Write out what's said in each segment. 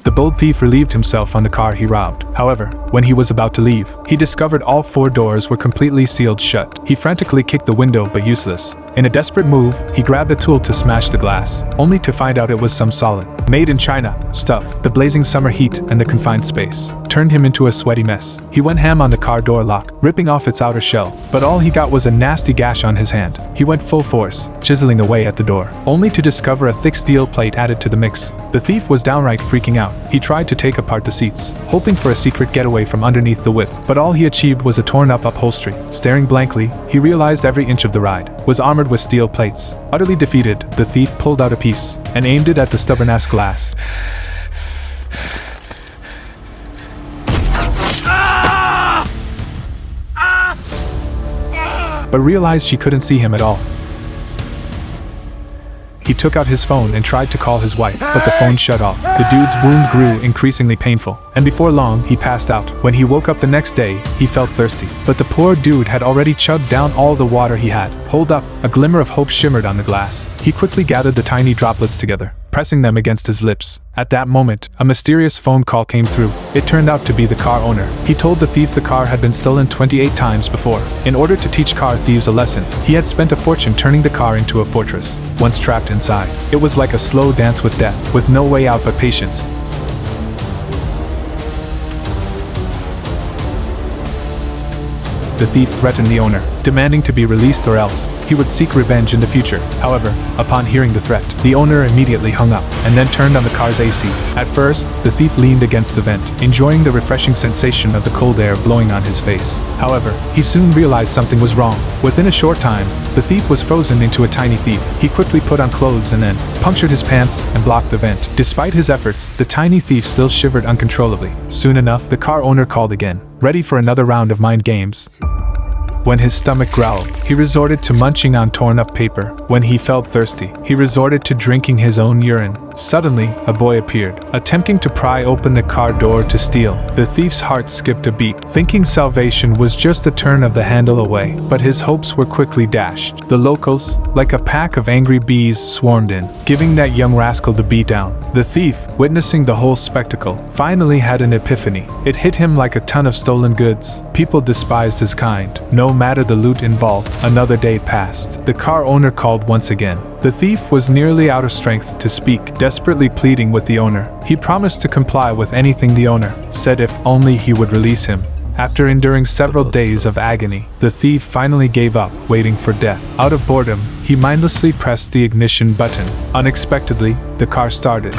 The bold thief relieved himself on the car he robbed. However, when he was about to leave, he discovered all 4 doors were completely sealed shut. He frantically kicked the window, but useless. In a desperate move, he grabbed a tool to smash the glass, only to find out it was some solid, made in China stuff. The blazing summer heat and the confined space turned him into a sweaty mess. He went ham on the car door lock, ripping off its outer shell, but all he got was a nasty gash on his hand. He went full force, chiseling away at the door, only to discover a thick steel plate added to the mix. The thief was downright freaking out. He tried to take apart the seats, hoping for a secret getaway from underneath the whip, but all he achieved was a torn-up upholstery. Staring blankly, he realized every inch of the ride was armored with steel plates. Utterly defeated, the thief pulled out a piece and aimed it at the stubborn-ass glass. But realized she couldn't see him at all. He took out his phone and tried to call his wife, but the phone shut off. The dude's wound grew increasingly painful, and before long, he passed out. When he woke up the next day, he felt thirsty, but the poor dude had already chugged down all the water he had. Hold up, a glimmer of hope shimmered on the glass. He quickly gathered the tiny droplets together, pressing them against his lips. At that moment, a mysterious phone call came through. It turned out to be the car owner. He told the thief the car had been stolen 28 times before. In order to teach car thieves a lesson, he had spent a fortune turning the car into a fortress. Once trapped inside, it was like a slow dance with death, with no way out but patience. The thief threatened the owner, demanding to be released or else he would seek revenge in the future. However, upon hearing the threat, the owner immediately hung up and then turned on the car's AC. At first, the thief leaned against the vent, enjoying the refreshing sensation of the cold air blowing on his face. However, he soon realized something was wrong. Within a short time, the thief was frozen into a tiny thief. He quickly put on clothes and then punctured his pants and blocked the vent. Despite his efforts, the tiny thief still shivered uncontrollably. Soon enough, the car owner called again, ready for another round of mind games. When his stomach growled, he resorted to munching on torn-up paper. When he felt thirsty, he resorted to drinking his own urine. Suddenly, a boy appeared, attempting to pry open the car door to steal. The thief's heart skipped a beat, thinking salvation was just a turn of the handle away. But his hopes were quickly dashed. The locals, like a pack of angry bees, swarmed in, giving that young rascal the beatdown. The thief, witnessing the whole spectacle, finally had an epiphany. It hit him like a ton of stolen goods. People despised his kind, no matter the loot involved. Another day passed. The car owner called once again. The thief was nearly out of strength to speak, desperately pleading with the owner. He promised to comply with anything the owner said if only he would release him. After enduring several days of agony, the thief finally gave up, waiting for death. Out of boredom, he mindlessly pressed the ignition button. Unexpectedly, the car started.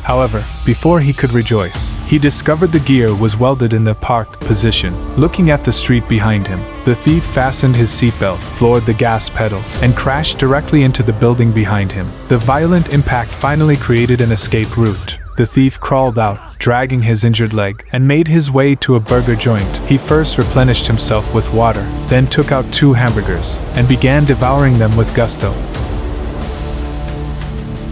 However, before he could rejoice, he discovered the gear was welded in the park position. Looking at the street behind him, the thief fastened his seatbelt, floored the gas pedal, and crashed directly into the building behind him. The violent impact finally created an escape route. The thief crawled out, dragging his injured leg, and made his way to a burger joint. He first replenished himself with water, then took out 2 hamburgers, and began devouring them with gusto.